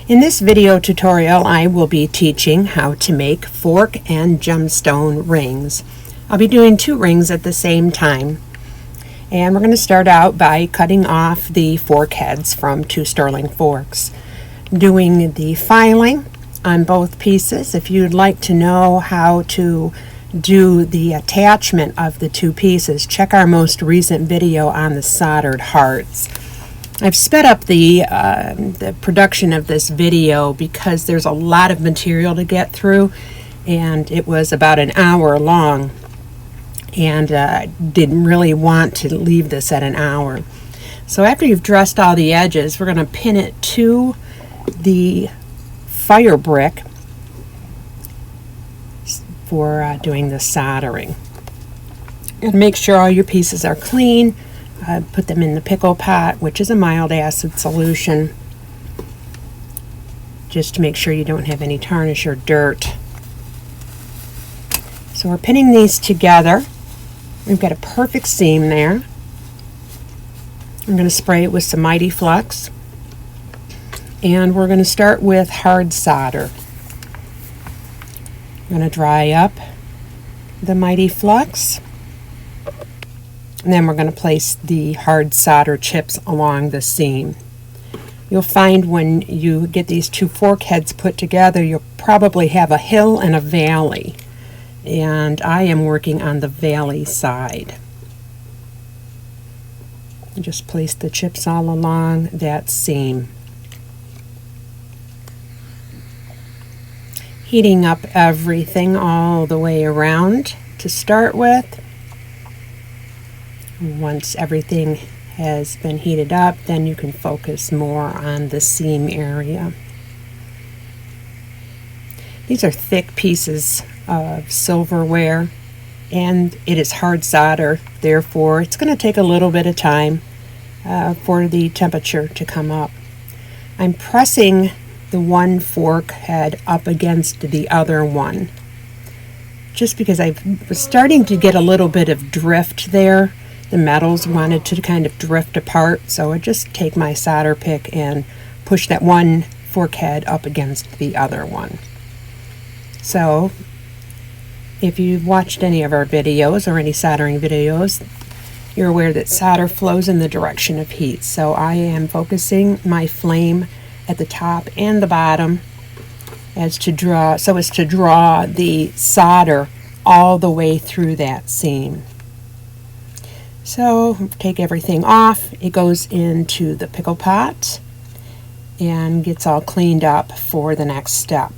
In this video tutorial, I will be teaching how to make fork and gemstone rings. I'll be doing 2 rings at the same time. And we're going to start out by cutting off the fork heads from 2 sterling forks. Doing the filing on both pieces. If you'd like to know how to do the attachment of the 2 pieces, check our most recent video on the soldered hearts. I've sped up the production of this video because there's a lot of material to get through, and it was about an hour long, and I didn't really want to leave this at an hour. So after you've dressed all the edges, we're going to pin it to the fire brick for doing the soldering. And make sure all your pieces are clean. Put them in the pickle pot, which is a mild acid solution, just to make sure you don't have any tarnish or dirt. So we're pinning these together. We've got a perfect seam there. I'm going to spray it with some Mighty Flux, and we're going to start with hard solder. I'm going to dry up the Mighty Flux. And then we're going to place the hard solder chips along the seam. You'll find when you get these 2 fork heads put together, you'll probably have a hill and a valley. And I am working on the valley side. Just place the chips all along that seam. Heating up everything all the way around to start with. Once everything has been heated up, then you can focus more on the seam area. These are thick pieces of silverware, and it is hard solder, therefore it's going to take a little bit of time for the temperature to come up. I'm pressing the one fork head up against the other one, just because I was starting to get a little bit of drift there. The metals wanted to kind of drift apart, so I just take my solder pick and push that one fork head up against the other one. So if you've watched any of our videos or any soldering videos, you're aware that solder flows in the direction of heat. So I am focusing my flame at the top and the bottom as to draw the solder all the way through that seam. So take everything off. It goes into the pickle pot and gets all cleaned up for the next step.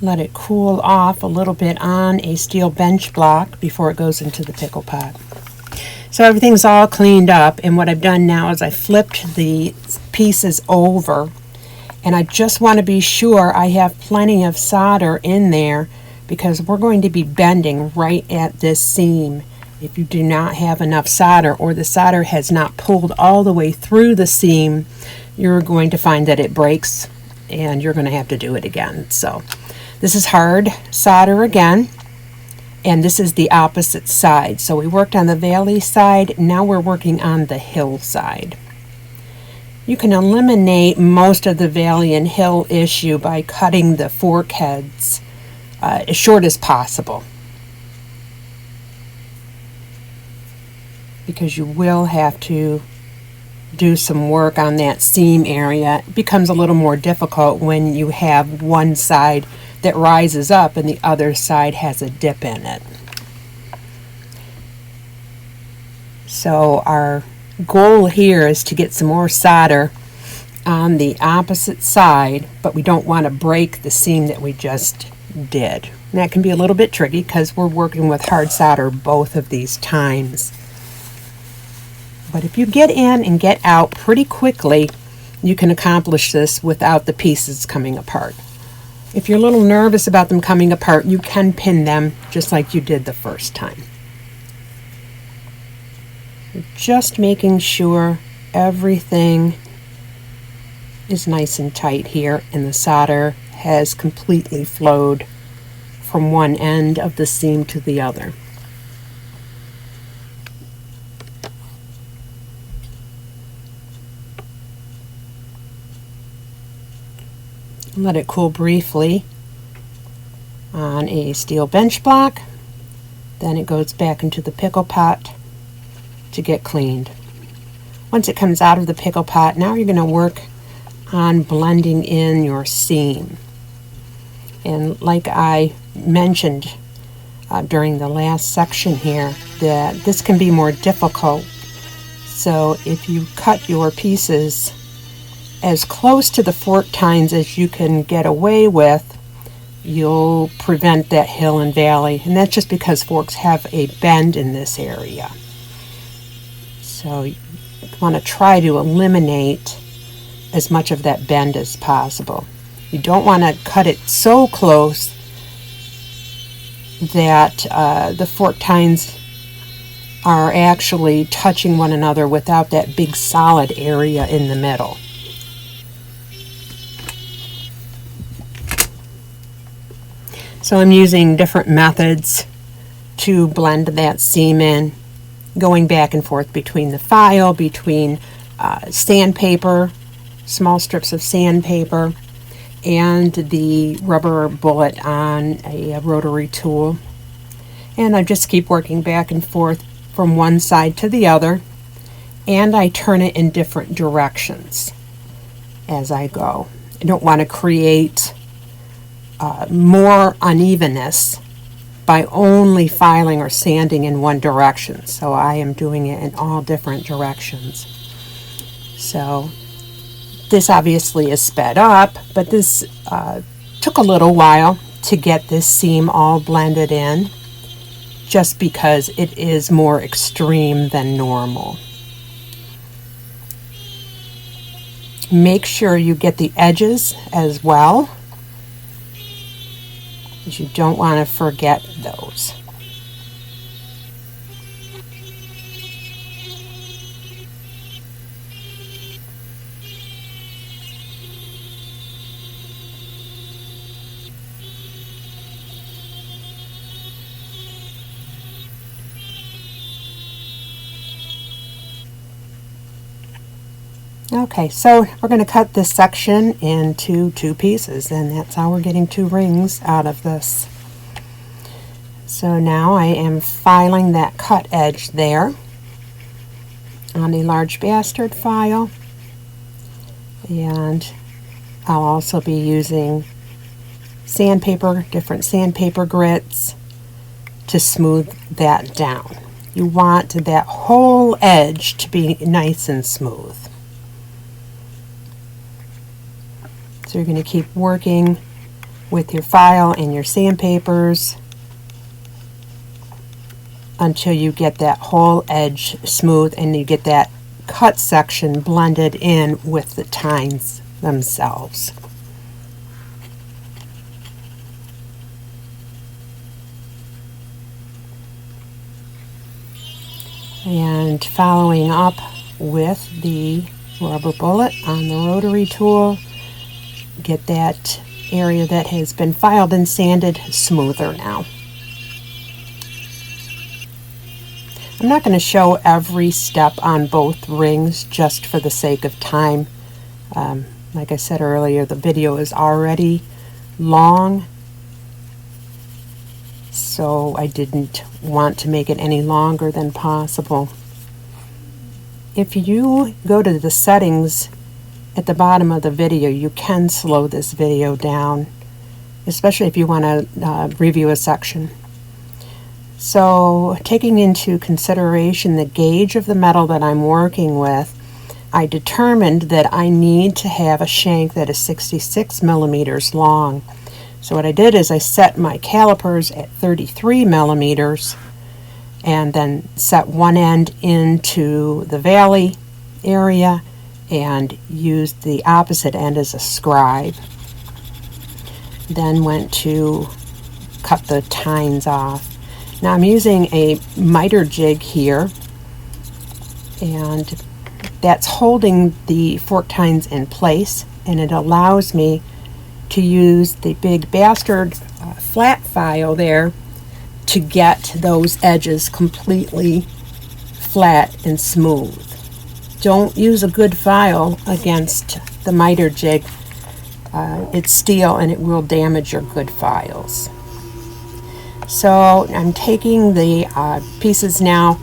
Let it cool off a little bit on a steel bench block before it goes into the pickle pot. So everything's all cleaned up, and what I've done now is I flipped the pieces over, and I just want to be sure I have plenty of solder in there, because we're going to be bending right at this seam. If you do not have enough solder, or the solder has not pulled all the way through the seam, you're going to find that it breaks and you're going to have to do it again. So this is hard solder again. And this is the opposite side. So we worked on the valley side, now we're working on the hill side. You can eliminate most of the valley and hill issue by cutting the fork heads as short as possible, because you will have to do some work on that seam area. It becomes a little more difficult when you have one side that rises up and the other side has a dip in it. So our goal here is to get some more solder on the opposite side, but we don't want to break the seam that we just did. And that can be a little bit tricky because we're working with hard solder both of these times. But if you get in and get out pretty quickly, you can accomplish this without the pieces coming apart. If you're a little nervous about them coming apart, you can pin them just like you did the first time. Just making sure everything is nice and tight here and the solder has completely flowed from one end of the seam to the other. Let it cool briefly on a steel bench block. Then it goes back into the pickle pot to get cleaned. Once it comes out of the pickle pot, now you're going to work on blending in your seam. And like I mentioned during the last section here, that this can be more difficult. So if you cut your pieces as close to the fork tines as you can get away with, you'll prevent that hill and valley. And that's just because forks have a bend in this area. So you want to try to eliminate as much of that bend as possible. You don't want to cut it so close that the fork tines are actually touching one another without that big solid area in the middle. So I'm using different methods to blend that seam in, going back and forth between the file, between sandpaper, small strips of sandpaper, and the rubber bullet on a rotary tool. And I just keep working back and forth from one side to the other, and I turn it in different directions as I go. I don't want to create more unevenness by only filing or sanding in one direction. So I am doing it in all different directions. So this obviously is sped up, but this took a little while to get this seam all blended in, just because it is more extreme than normal. Make sure you get the edges as well, because you don't want to forget those. Okay, so we're going to cut this section into two pieces, and that's how we're getting two rings out of this. So now I am filing that cut edge there on a large bastard file, and I'll also be using sandpaper, different sandpaper grits to smooth that down. You want that whole edge to be nice and smooth. So you're going to keep working with your file and your sandpapers until you get that whole edge smooth and you get that cut section blended in with the tines themselves. And following up with the rubber bullet on the rotary tool, get that area that has been filed and sanded smoother now. I'm not going to show every step on both rings just for the sake of time. Like I said earlier, the video is already long, so I didn't want to make it any longer than possible. If you go to the settings at the bottom of the video, you can slow this video down, especially if you want to review a section. So taking into consideration the gauge of the metal that I'm working with, I determined that I need to have a shank that is 66 millimeters long. So what I did is I set my calipers at 33 millimeters and then set one end into the valley area and used the opposite end as a scribe. Then went to cut the tines off. Now I'm using a miter jig here, and that's holding the fork tines in place, and it allows me to use the big bastard flat file there to get those edges completely flat and smooth. Don't use a good file against the miter jig. It's steel and it will damage your good files. So I'm taking the pieces now,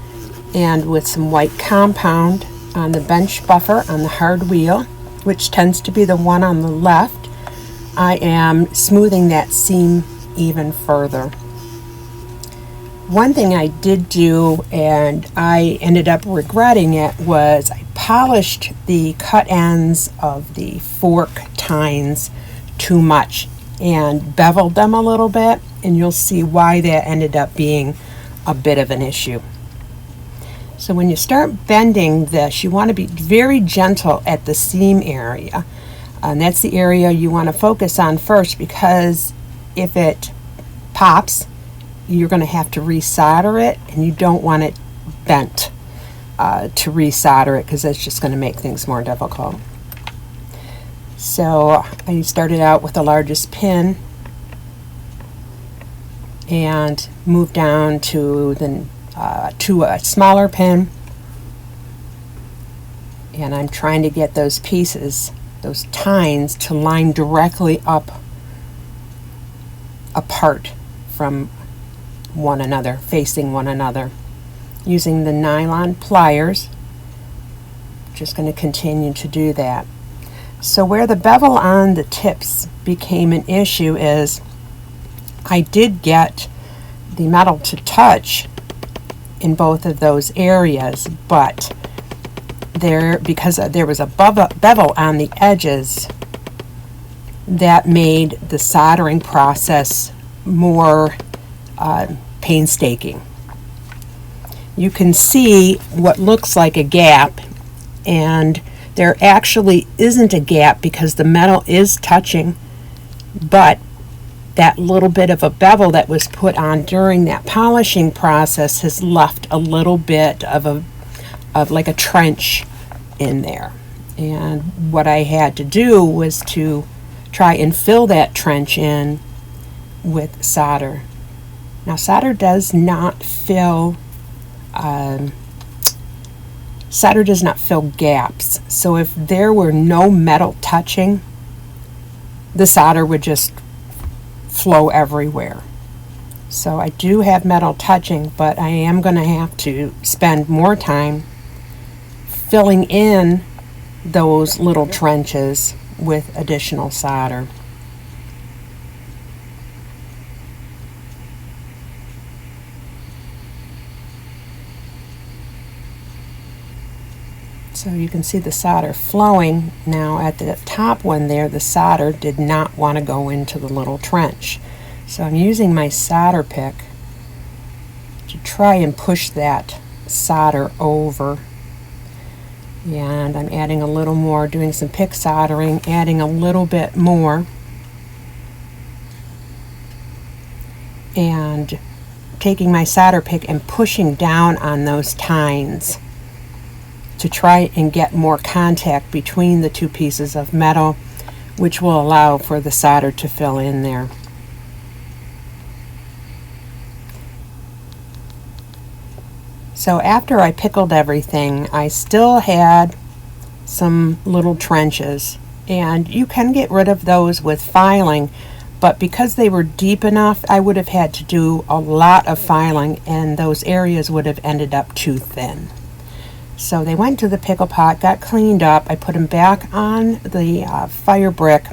and with some white compound on the bench buffer on the hard wheel, which tends to be the one on the left, I am smoothing that seam even further. One thing I did do, and I ended up regretting it, was I polished the cut ends of the fork tines too much and beveled them a little bit, and you'll see why that ended up being a bit of an issue. So when you start bending this, you want to be very gentle at the seam area, and that's the area you want to focus on first, because if it pops, you're going to have to resolder it, and you don't want it bent to resolder it, because that's just going to make things more difficult. So I started out with the largest pin and moved down to a smaller pin, and I'm trying to get those pieces, those tines, to line directly up apart from one another, facing one another, using the nylon pliers. Just going to continue to do that. So where the bevel on the tips became an issue is I did get the metal to touch in both of those areas, but because there was a bevel on the edges, that made the soldering process more painstaking. You can see what looks like a gap, and there actually isn't a gap because the metal is touching, but that little bit of a bevel that was put on during that polishing process has left a little bit of like a trench in there. And what I had to do was to try and fill that trench in with solder. Now, solder does not fill gaps. So if there were no metal touching, the solder would just flow everywhere. So I do have metal touching, but I am going to have to spend more time filling in those little trenches with additional solder. So you can see the solder flowing. Now at the top one there, the solder did not want to go into the little trench. So I'm using my solder pick to try and push that solder over. And I'm adding a little more, doing some pick soldering, adding a little bit more. And taking my solder pick and pushing down on those tines to try and get more contact between the two pieces of metal, which will allow for the solder to fill in there. So after I pickled everything, I still had some little trenches, and you can get rid of those with filing, but because they were deep enough, I would have had to do a lot of filing, and those areas would have ended up too thin. So they went to the pickle pot, got cleaned up. I put them back on the fire brick,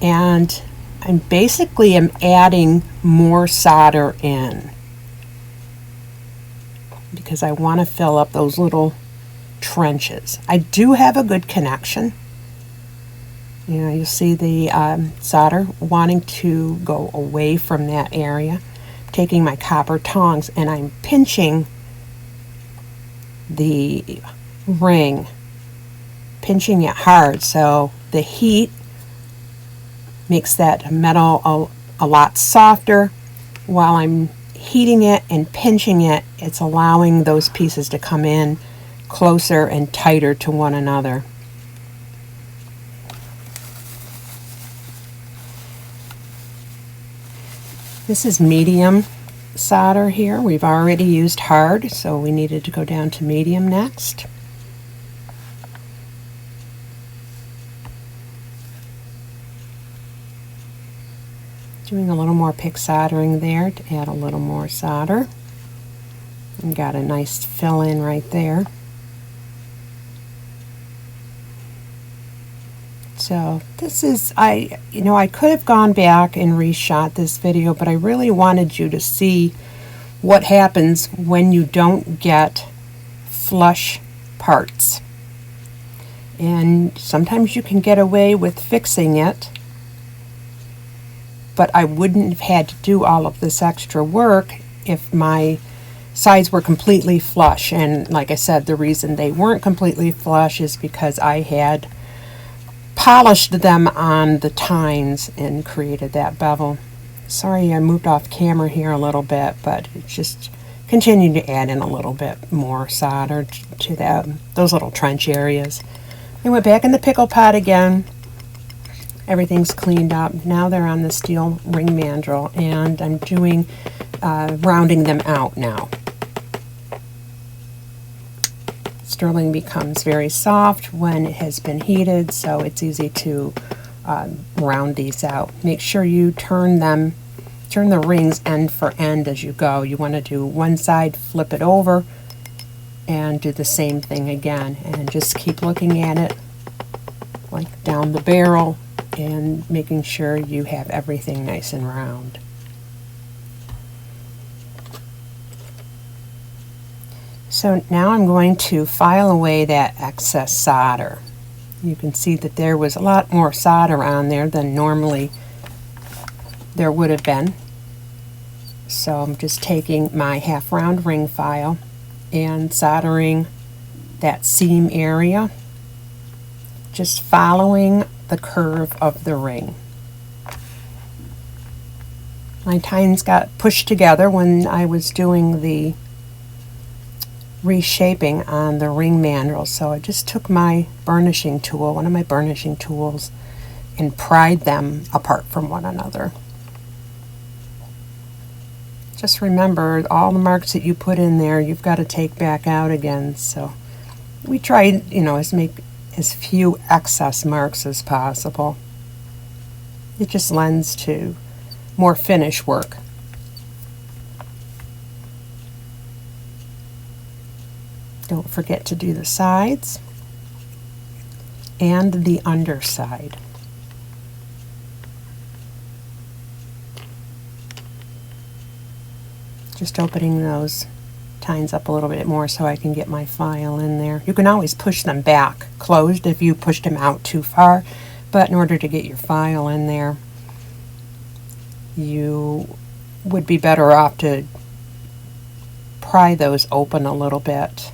and I basically am adding more solder in because I want to fill up those little trenches. I do have a good connection. You know, you see the solder wanting to go away from that area. I'm taking my copper tongs and I'm pinching the ring, pinching it hard, so the heat makes that metal a lot softer. While I'm heating it and pinching it, it's allowing those pieces to come in closer and tighter to one another. This is medium solder here. We've already used hard, so we needed to go down to medium next. Doing a little more pick soldering there to add a little more solder. And got a nice fill in right there. So this is, I could have gone back and reshot this video, but I really wanted you to see what happens when you don't get flush parts. And sometimes you can get away with fixing it, but I wouldn't have had to do all of this extra work if my sides were completely flush. And like I said, the reason they weren't completely flush is because I had polished them on the tines and created that bevel. Sorry I moved off camera here a little bit, but it just continued to add in a little bit more solder to those little trench areas. I went back in the pickle pot again. Everything's cleaned up. Now they're on the steel ring mandrel, and I'm doing rounding them out now. Sterling becomes very soft when it has been heated, so it's easy to round these out. Make sure you turn the rings end for end as you go. You want to do one side, flip it over, and do the same thing again, and just keep looking at it like down the barrel and making sure you have everything nice and round. So now I'm going to file away that excess solder. You can see that there was a lot more solder on there than normally there would have been. So I'm just taking my half round ring file and soldering that seam area, just following the curve of the ring. My tines got pushed together when I was doing the reshaping on the ring mandrel, so I just took my burnishing tool, one of my burnishing tools, and pried them apart from one another. Just remember, all the marks that you put in there, you've got to take back out again. So we tried, to make as few excess marks as possible. It just lends to more finish work. Don't forget to do the sides and the underside. Just opening those tines up a little bit more so I can get my file in there. You can always push them back closed if you pushed them out too far, but in order to get your file in there, you would be better off to pry those open a little bit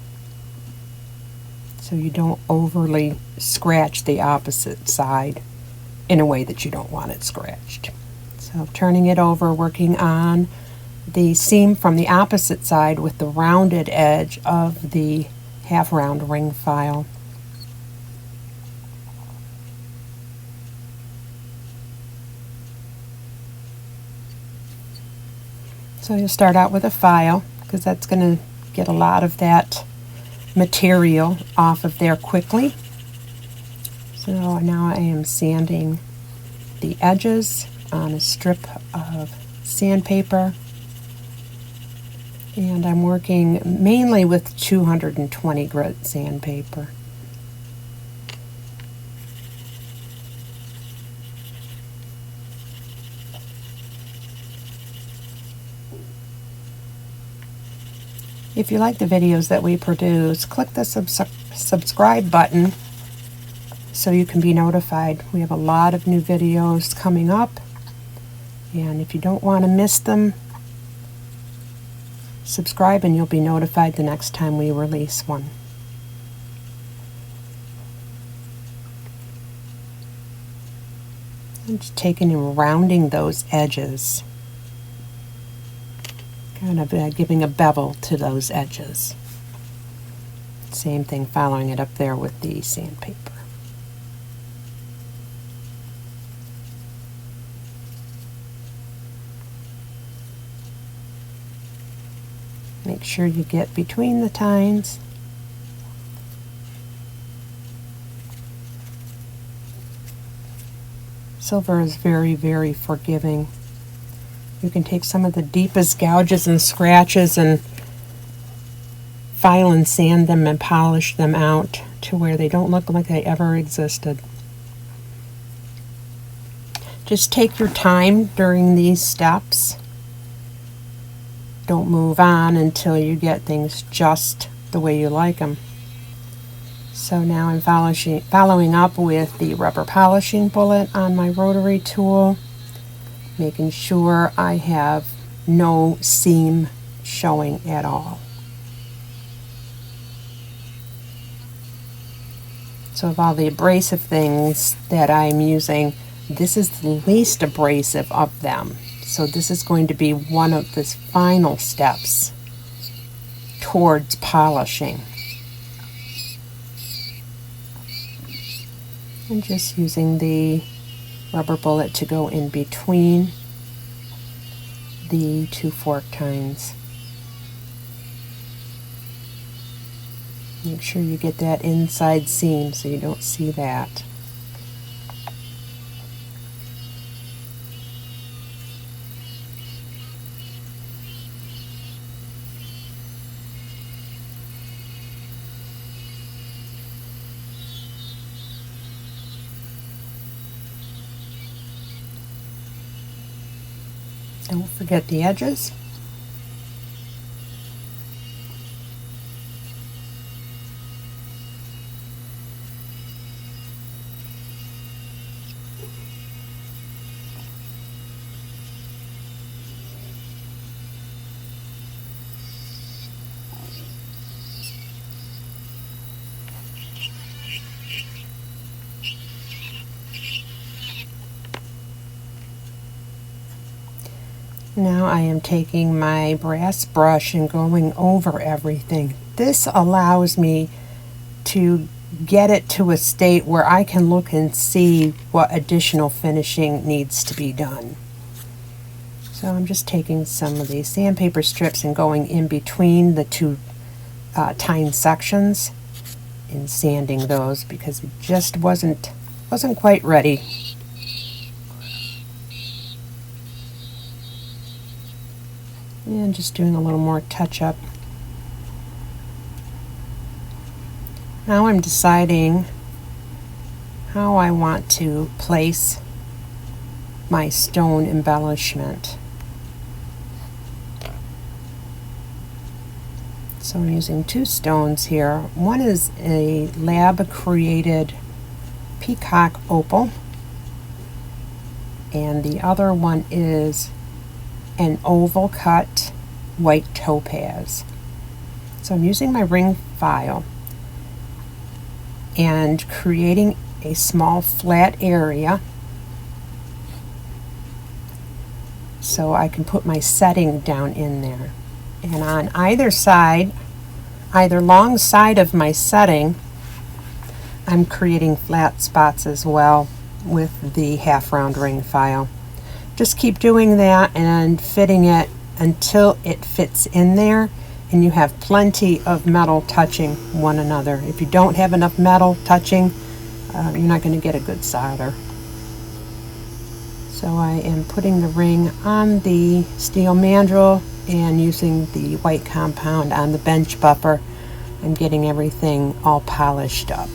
so you don't overly scratch the opposite side in a way that you don't want it scratched. So turning it over, working on the seam from the opposite side with the rounded edge of the half round ring file. So you'll start out with a file because that's going to get a lot of that material off of there quickly. So now I am sanding the edges on a strip of sandpaper, and I'm working mainly with 220 grit sandpaper. If you like the videos that we produce, click the subscribe button so you can be notified. We have a lot of new videos coming up, and if you don't want to miss them, subscribe and you'll be notified the next time we release one. I'm just taking and rounding those edges, kind of giving a bevel to those edges. Same thing, following it up there with the sandpaper. Make sure you get between the tines. Silver is very, very forgiving. You can take some of the deepest gouges and scratches and file and sand them and polish them out to where they don't look like they ever existed. Just take your time during these steps. Don't move on until you get things just the way you like them. So now I'm following up with the rubber polishing bullet on my rotary tool, making sure I have no seam showing at all. So of all the abrasive things that I'm using, this is the least abrasive of them. So this is going to be one of the final steps towards polishing. And just using the rubber bullet to go in between the two fork tines. Make sure you get that inside seam so you don't see that. Don't forget the edges. Now I am taking my brass brush and going over everything. This allows me to get it to a state where I can look and see what additional finishing needs to be done. So I'm just taking some of these sandpaper strips and going in between the two tine sections and sanding those because it just wasn't quite ready. And just doing a little more touch-up. Now I'm deciding how I want to place my stone embellishment. So I'm using two stones here. One is a lab-created peacock opal, and the other one is an oval cut white topaz. So I'm using my ring file and creating a small flat area so I can put my setting down in there. And on either side, either long side of my setting, I'm creating flat spots as well with the half round ring file. Just keep doing that and fitting it until it fits in there and you have plenty of metal touching one another. If you don't have enough metal touching, you're not going to get a good solder. So I am putting the ring on the steel mandrel and using the white compound on the bench buffer and getting everything all polished up.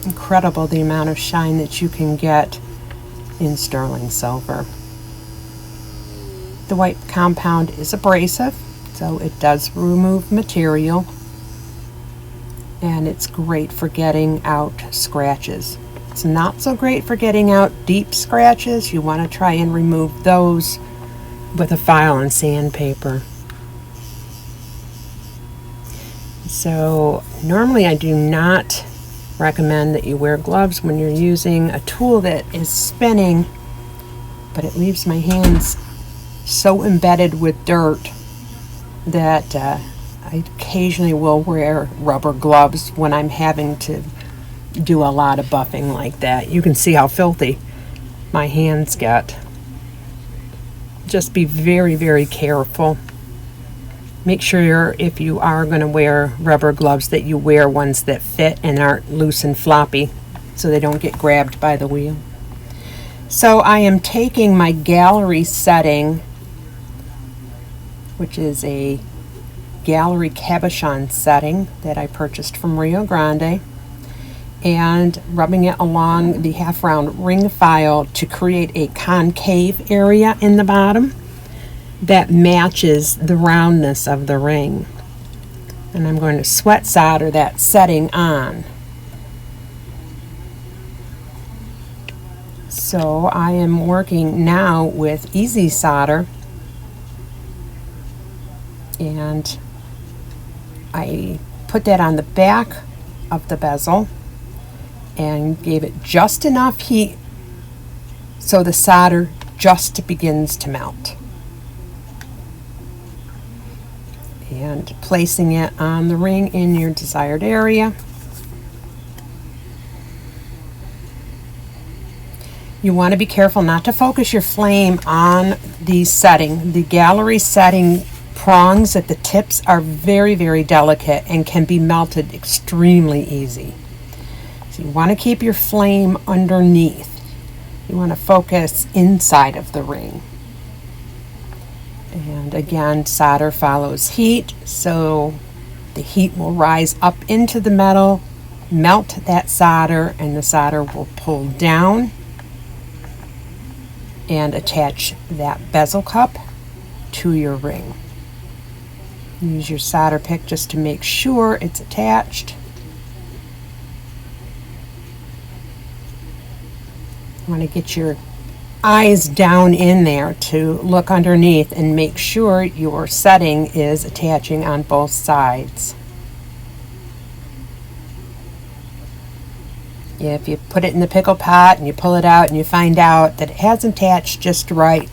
Incredible the amount of shine that you can get in sterling silver. The white compound is abrasive, so it does remove material, and it's great for getting out scratches. It's not so great for getting out deep scratches. You want to try and remove those with a file and sandpaper. So normally I do not recommend that you wear gloves when you're using a tool that is spinning, but it leaves my hands so embedded with dirt that I occasionally will wear rubber gloves when I'm having to do a lot of buffing like that. You can see how filthy my hands get. Just be very, very careful. Make sure if you are going to wear rubber gloves that you wear ones that fit and aren't loose and floppy so they don't get grabbed by the wheel. So I am taking my gallery setting, which is a gallery cabochon setting that I purchased from Rio Grande, and rubbing it along the half round ring file to create a concave area in the bottom that matches the roundness of the ring. And I'm going to sweat solder that setting on. So I am working now with easy solder, and I put that on the back of the bezel and gave it just enough heat so the solder just begins to melt. And placing it on the ring in your desired area. You want to be careful not to focus your flame on the setting. The gallery setting prongs at the tips are very, very delicate and can be melted extremely easy. So you want to keep your flame underneath. You want to focus inside of the ring. And again, solder follows heat, so the heat will rise up into the metal, melt that solder, and the solder will pull down and attach that bezel cup to your ring. Use your solder pick just to make sure it's attached. You want to get your eyes down in there to look underneath and make sure your setting is attaching on both sides. If you put it in the pickle pot and you pull it out and you find out that it hasn't attached just right,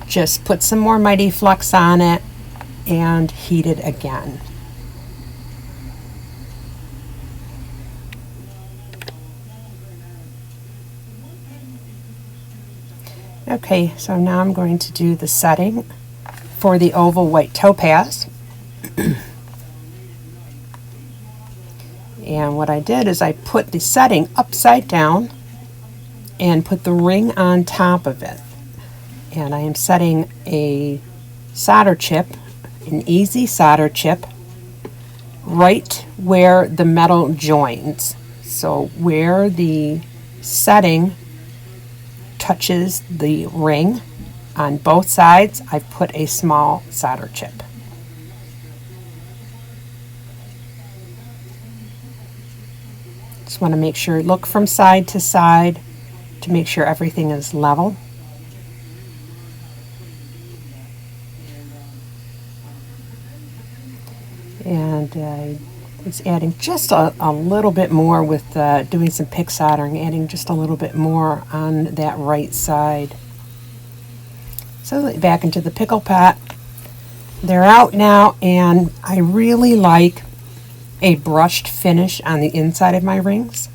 just put some more Mighty Flux on it and heat it again. Okay, so now I'm going to do the setting for the oval white topaz. And what I did is I put the setting upside down and put the ring on top of it. And I am setting a solder chip, an easy solder chip, right where the metal joins. So where the setting touches the ring on both sides, I've put a small solder chip. Just want to make sure, look from side to side to make sure everything is level. And I was adding just a little bit more with doing some pick soldering, adding just a little bit more on that right side. So back into the pickle pot. They're out now, and I really like a brushed finish on the inside of my rings.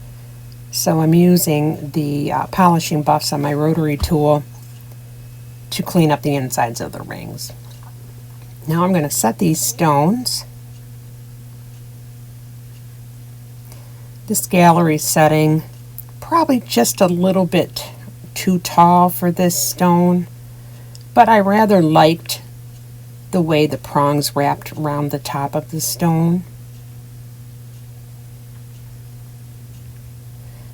So I'm using the polishing buffs on my rotary tool to clean up the insides of the rings. Now I'm going to set these stones. This gallery setting, probably just a little bit too tall for this stone, but I rather liked the way the prongs wrapped around the top of the stone.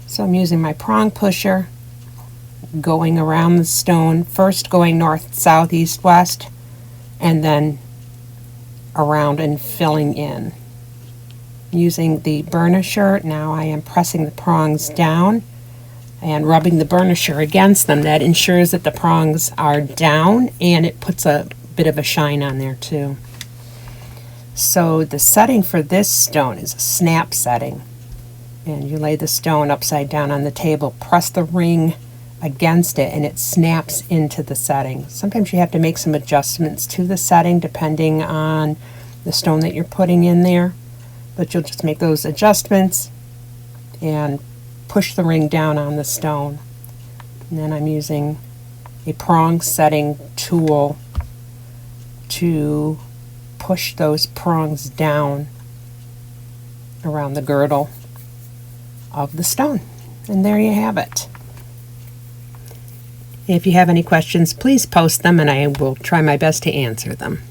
So I'm using my prong pusher, going around the stone, first going north, south, east, west, and then around and filling in. Using the burnisher, now I am pressing the prongs down and rubbing the burnisher against them. That ensures that the prongs are down, and it puts a bit of a shine on there too. So the setting for this stone is a snap setting. And you lay the stone upside down on the table, press the ring against it, and it snaps into the setting. Sometimes you have to make some adjustments to the setting depending on the stone that you're putting in there. But you'll just make those adjustments and push the ring down on the stone. And then I'm using a prong setting tool to push those prongs down around the girdle of the stone. And there you have it. If you have any questions, please post them and I will try my best to answer them.